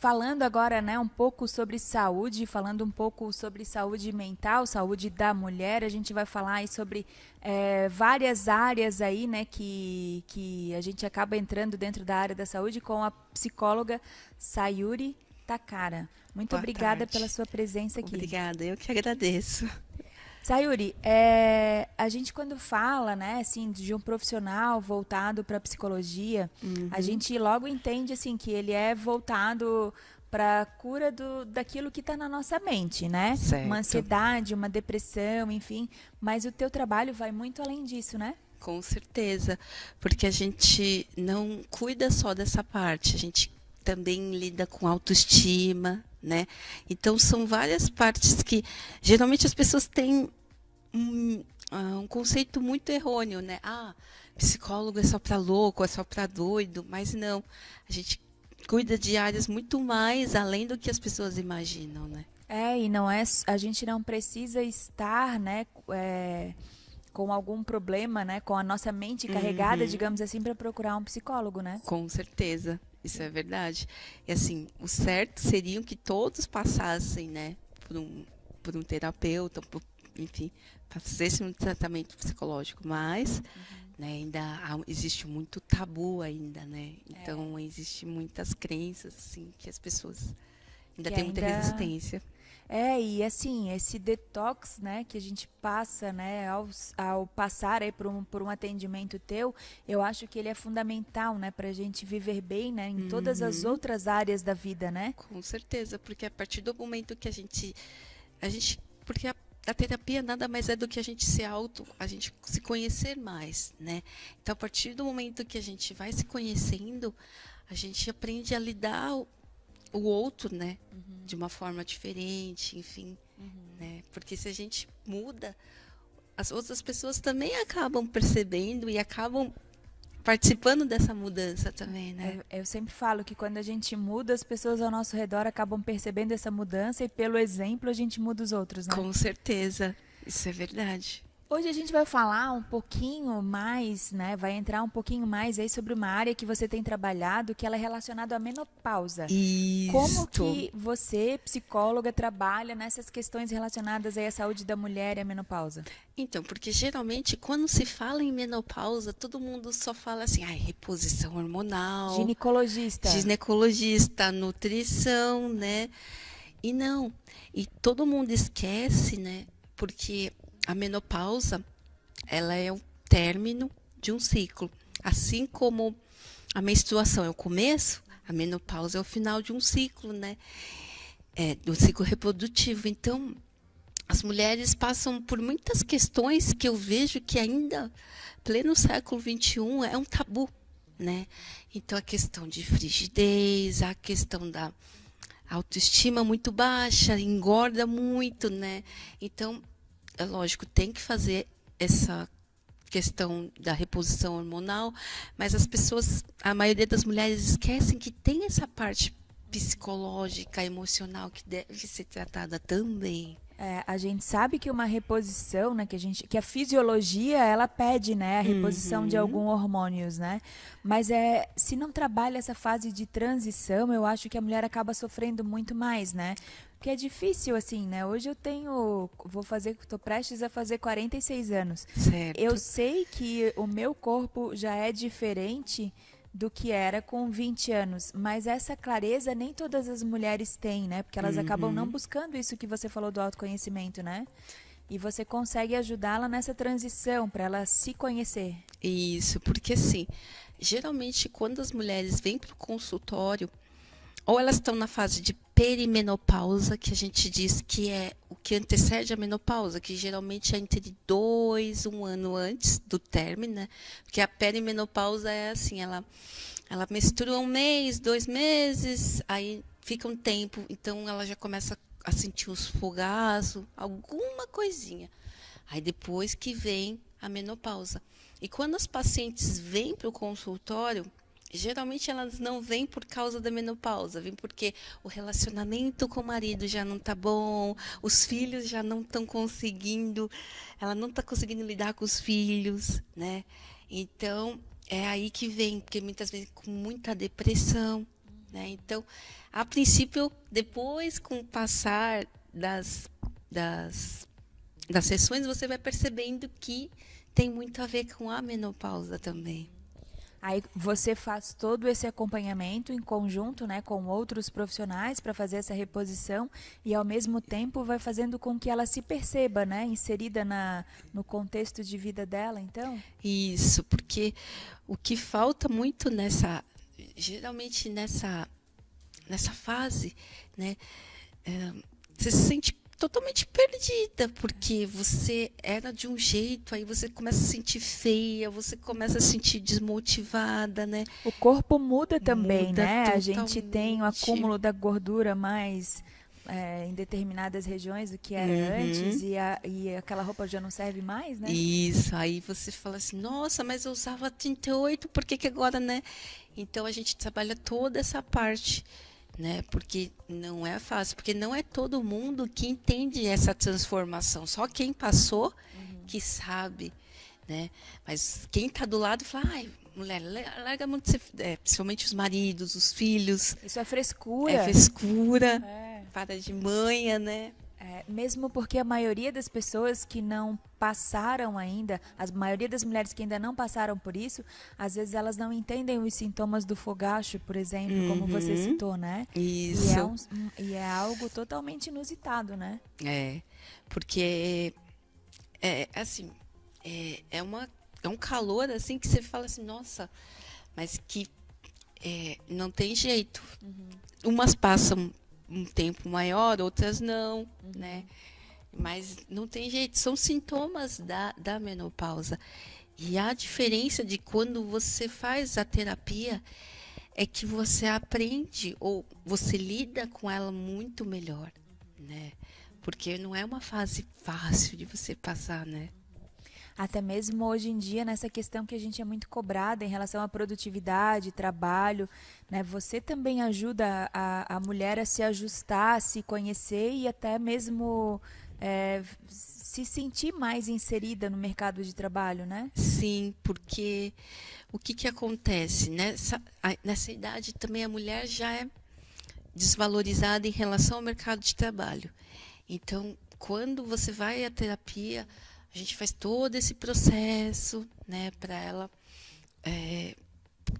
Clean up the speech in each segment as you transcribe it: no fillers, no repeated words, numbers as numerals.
falando agora, né, um pouco sobre saúde, falando um pouco sobre saúde mental, saúde da mulher, a gente vai falar aí sobre várias áreas aí, né, que a gente acaba entrando dentro da área da saúde com a psicóloga Sayuri Takara. Muito Boa obrigada pela tarde. sua presença aqui. Obrigada, eu que agradeço. Sayuri, a gente quando fala, né, assim, de um profissional voltado para a psicologia, a Uhum, gente logo entende, assim, que ele é voltado para a cura daquilo que está na nossa mente, né? Uma certo, ansiedade, uma depressão, enfim. Mas o teu trabalho vai muito além disso, né? com certeza, porque a gente não cuida só dessa parte, a gente também lida com autoestima, né? Então são várias partes que geralmente as pessoas têm um conceito muito errôneo, né? Ah, psicólogo é só para louco, é só para doido, mas não. A gente cuida de áreas muito mais além do que as pessoas imaginam, né? E não é, a gente não precisa estar, né, com algum problema, né, com a nossa mente carregada, Uhum. digamos assim, para procurar um psicólogo, né? Com certeza, isso é verdade. E assim, o certo seria que todos passassem, né, por um terapeuta, enfim, fizessem um tratamento psicológico, mas, né, existe muito tabu ainda, né? Então, existe muitas crenças, assim, que as pessoas ainda Que têm muita ainda resistência. e assim, esse detox, né, que a gente passa, né, ao passar aí por um atendimento teu, eu acho que ele é fundamental, né, pra gente viver bem, né, em todas as Uhum, outras áreas da vida, né? com certeza, porque a partir do momento que porque a terapia nada mais é do que a gente se conhecer mais, né? Então, a partir do momento que a gente vai se conhecendo, a gente aprende a lidar o outro, né? De uma forma diferente, enfim, né? Porque se a gente muda, as outras pessoas também acabam percebendo e acabam participando dessa mudança também, né? Eu sempre falo que quando a gente muda, as pessoas ao nosso redor acabam percebendo essa mudança e pelo exemplo a gente muda os outros, né? Com certeza, isso é verdade. Hoje a gente vai falar um pouquinho mais, né? Vai entrar um pouquinho mais aí sobre uma área que você tem trabalhado, que ela é relacionada à menopausa. Como Isto. que você, psicóloga, trabalha nessas questões relacionadas aí à saúde da mulher e à menopausa? Então, porque geralmente quando se fala em menopausa, todo mundo só fala assim, ai, reposição hormonal, Ginecologista. ginecologista, nutrição, né? E não, e todo mundo esquece, né? Porque a menopausa, ela é o término de um ciclo. Assim como a menstruação é o começo, a menopausa é o final de um ciclo, né? Do ciclo reprodutivo. Então, as mulheres passam por muitas questões que eu vejo que ainda, pleno século XXI, é um tabu, né? Então, a questão de frigidez, a questão da autoestima muito baixa, engorda muito, né? Então, é lógico, tem que fazer essa questão da reposição hormonal, mas as pessoas, a maioria das mulheres esquecem que tem essa parte psicológica, emocional que deve ser tratada também. A gente sabe que uma reposição, né, que a fisiologia ela pede, né, a reposição de Uhum. alguns hormônios, né? Mas se não trabalha essa fase de transição, eu acho que a mulher acaba sofrendo muito mais, né? Porque é difícil assim, né? Hoje estou prestes a fazer 46 anos. Eu Certo. sei que o meu corpo já é diferente do que era com 20 anos, mas essa clareza nem todas as mulheres têm, né? Porque elas acabam não Uhum. buscando isso que você falou do autoconhecimento, né? E você consegue ajudá-la nessa transição para ela se conhecer. Isso, porque assim, geralmente quando as mulheres vêm para o consultório, ou elas estão na fase de perimenopausa, que a gente diz que é o que antecede a menopausa, que geralmente é entre 1 ano antes do término, né? Porque a perimenopausa é assim, ela menstrua 1 mês, 2 meses, aí fica um tempo, então ela já começa a sentir os fogaços, alguma coisinha. Aí depois que vem a menopausa. E quando as pacientes vêm para o consultório, geralmente elas não vêm por causa da menopausa, vêm porque o relacionamento com o marido já não está bom, os filhos já não estão conseguindo, ela não está conseguindo lidar com os filhos, né? Então, é aí que vem, porque muitas vezes com muita depressão, né? Então, a princípio, depois, com o passar das sessões, você vai percebendo que tem muito a ver com a menopausa também. Aí você faz todo esse acompanhamento em conjunto, né, com outros profissionais para fazer essa reposição e ao mesmo tempo vai fazendo com que ela se perceba, né, inserida no contexto de vida dela, então? Isso, porque o que falta muito geralmente nessa fase, né, você se sente totalmente perdida, porque você era de um jeito, aí você começa a se sentir feia, você começa a se sentir desmotivada, né? O corpo muda também, Muda né? A gente totalmente. tem o acúmulo da gordura mais em determinadas regiões do que era antes e aquela roupa já não serve mais, né? Isso, aí você fala assim, nossa, mas eu usava 38, por que agora, né? Então a gente trabalha toda essa parte, né? Porque não é fácil, porque não é todo mundo que entende essa transformação, só quem passou que sabe, né? Mas quem está do lado fala, ai, mulher, larga muito, principalmente os maridos, os filhos. Isso é frescura. É frescura, para de manha, né? Mesmo porque a maioria das pessoas que não passaram ainda, a maioria das mulheres que ainda não passaram por isso, às vezes elas não entendem os sintomas do fogacho, por exemplo, como você citou, né? Isso. E é algo totalmente inusitado, né? Porque assim, é um calor assim que você fala assim, nossa, mas que não tem jeito. Umas passam um tempo maior, outras não, né? Mas não tem jeito, são sintomas da menopausa. E a diferença de quando você faz a terapia é que você aprende ou você lida com ela muito melhor, né? Porque não é uma fase fácil de você passar, né? Até mesmo hoje em dia, nessa questão que a gente é muito cobrada em relação à produtividade, trabalho, né? Você também ajuda a mulher a se ajustar, a se conhecer e até mesmo se sentir mais inserida no mercado de trabalho, né? Sim, porque o que acontece? Nessa idade também a mulher já é desvalorizada em relação ao mercado de trabalho. Então, quando você vai à terapia, a gente faz todo esse processo, né, para ela,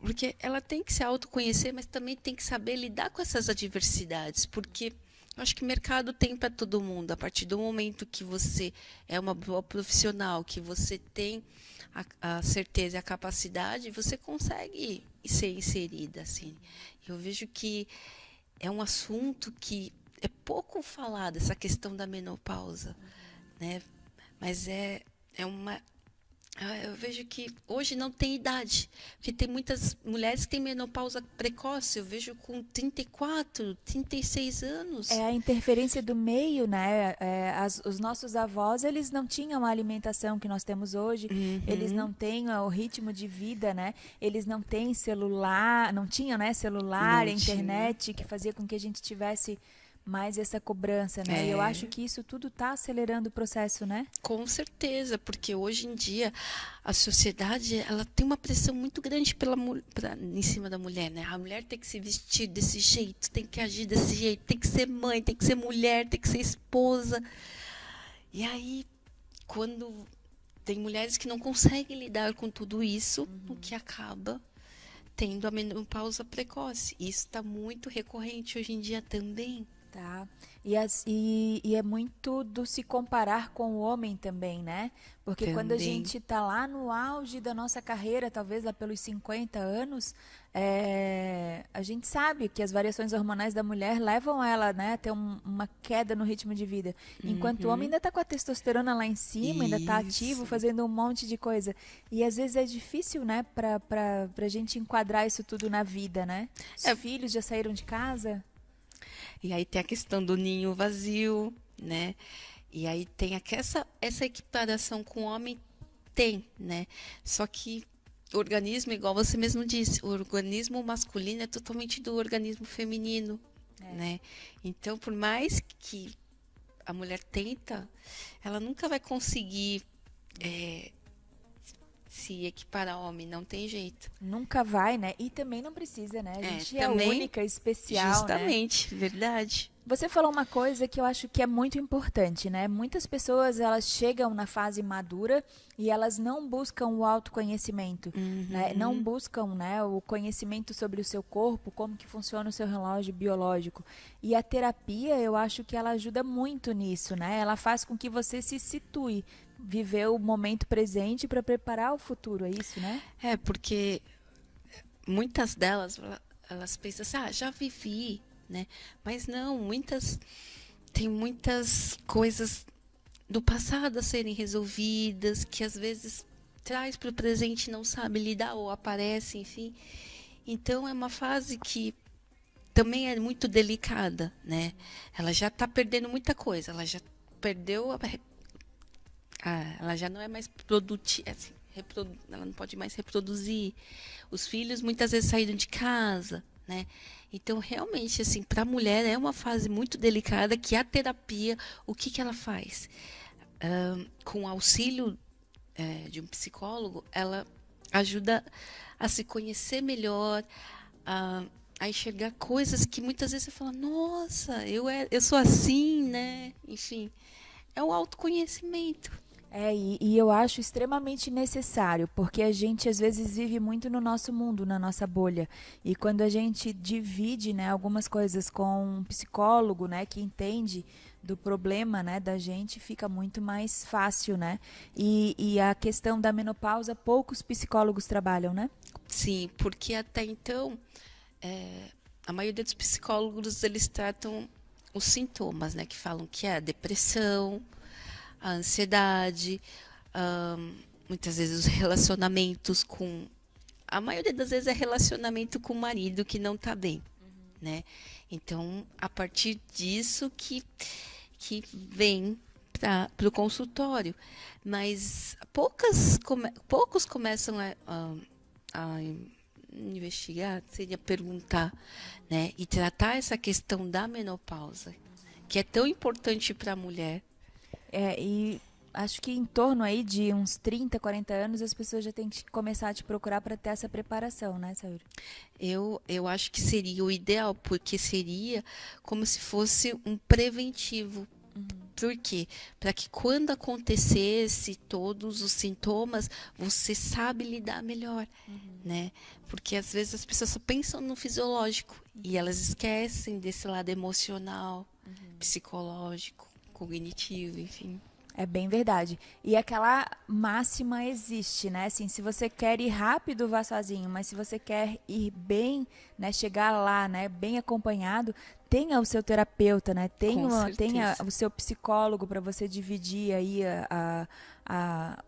porque ela tem que se autoconhecer, mas também tem que saber lidar com essas adversidades, porque eu acho que mercado tem para todo mundo. A partir do momento que você é uma boa profissional, que você tem a certeza e a capacidade, você consegue ser inserida, assim. Eu vejo que é um assunto que é pouco falado, essa questão da menopausa, né? Mas eu vejo que hoje não tem idade, porque tem muitas mulheres que têm menopausa precoce, eu vejo com 34, 36 anos. É a interferência do meio, né? Os nossos avós, eles não tinham a alimentação que nós temos hoje, eles não têm o ritmo de vida, né? Eles não têm celular, não tinham, né? Celular, Não internet, que fazia com que a gente tivesse mais essa cobrança, né? E eu acho que isso tudo está acelerando o processo, né? Com certeza, porque hoje em dia a sociedade ela tem uma pressão muito grande em cima da mulher, né? A mulher tem que se vestir desse jeito, tem que agir desse jeito, tem que ser mãe, tem que ser mulher, tem que ser esposa. E aí, quando tem mulheres que não conseguem lidar com tudo isso, o que acaba tendo a menopausa precoce. Isso está muito recorrente hoje em dia também. Tá. E é muito do se comparar com o homem também, né? Porque também. Quando a gente tá lá no auge da nossa carreira, talvez lá pelos 50 anos, a gente sabe que as variações hormonais da mulher levam ela, né, a ter uma queda no ritmo de vida. Enquanto o homem ainda tá com a testosterona lá em cima, ainda tá ativo, fazendo um monte de coisa. E às vezes é difícil, né, pra gente enquadrar isso tudo na vida, né? Os filhos já saíram de casa? E aí tem a questão do ninho vazio, né? E aí tem essa equiparação com o homem, né? Só que o organismo, igual você mesmo disse, o organismo masculino é totalmente do organismo feminino, né? Então, por mais que a mulher tenta, ela nunca vai conseguir se equiparar ao homem, não tem jeito. Nunca vai, né? E também não precisa, né? A gente é também, única, especial, justamente, né? verdade. Você falou uma coisa que eu acho que é muito importante, né? Muitas pessoas, elas chegam na fase madura e elas não buscam o autoconhecimento, né? Não buscam, né, o conhecimento sobre o seu corpo, como que funciona o seu relógio biológico. E a terapia, eu acho que ela ajuda muito nisso, né? Ela faz com que você se situe, viver o momento presente para preparar o futuro, é isso, né? Porque muitas delas, elas pensam assim, já vivi, né? Mas não, tem muitas coisas do passado a serem resolvidas, que às vezes traz para o presente e não sabe lidar ou aparece, enfim. Então é uma fase que também é muito delicada, né? Ela já está perdendo muita coisa, ela já perdeu ela já não é mais produtiva, assim, ela não pode mais reproduzir. Os filhos muitas vezes saíram de casa, né? Então, realmente, assim, para a mulher é uma fase muito delicada que a terapia, o que ela faz? Com o auxílio de um psicólogo, ela ajuda a se conhecer melhor, a enxergar coisas que muitas vezes você fala, nossa, eu sou assim, né? Enfim, é o autoconhecimento. E eu acho extremamente necessário, porque a gente às vezes vive muito no nosso mundo, na nossa bolha. E quando a gente divide, né, algumas coisas com um psicólogo, né, que entende do problema, né, da gente, fica muito mais fácil, né? E a questão da menopausa, poucos psicólogos trabalham, né? Sim, porque até então, a maioria dos psicólogos, eles tratam os sintomas, né, que falam que é a depressão, a ansiedade, muitas vezes os relacionamentos com... A maioria das vezes é relacionamento com o marido que não está bem, né? Então, a partir disso que vem para o consultório. Mas poucos começam a investigar, seria perguntar, né? E tratar essa questão da menopausa, que é tão importante para a mulher. E acho que em torno aí de uns 30, 40 anos as pessoas já têm que começar a te procurar para ter essa preparação, né, Sayuri? Eu acho que seria o ideal, porque seria como se fosse um preventivo. Por quê? Para que quando acontecesse todos os sintomas, você sabe lidar melhor, né? Porque às vezes as pessoas só pensam no fisiológico e elas esquecem desse lado emocional, psicológico, cognitivo, enfim. É bem verdade. E aquela máxima existe, né? Assim, se você quer ir rápido, vá sozinho. Mas se você quer ir bem, né? Chegar lá, né? Bem acompanhado, tenha o seu terapeuta, né? Tenha o seu psicólogo para você dividir aí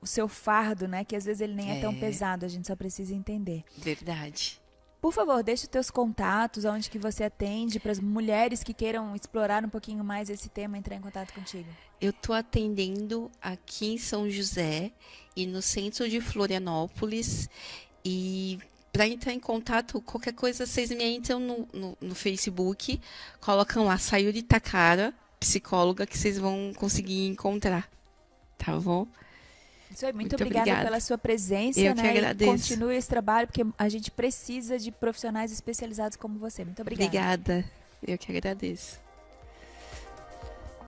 o seu fardo, né? Que às vezes ele nem é tão pesado, a gente só precisa entender. Verdade. Por favor, deixe os teus contatos, onde que você atende, para as mulheres que queiram explorar um pouquinho mais esse tema, entrar em contato contigo. Eu estou atendendo aqui em São José e no centro de Florianópolis. E para entrar em contato, qualquer coisa, vocês me entram no Facebook, colocam lá Sayuri Takara, psicóloga, que vocês vão conseguir encontrar. Tá bom? Isso aí, muito obrigada pela sua presença. Eu que agradeço. E continue esse trabalho, porque a gente precisa de profissionais especializados como você. Muito obrigada. Obrigada. Eu que agradeço.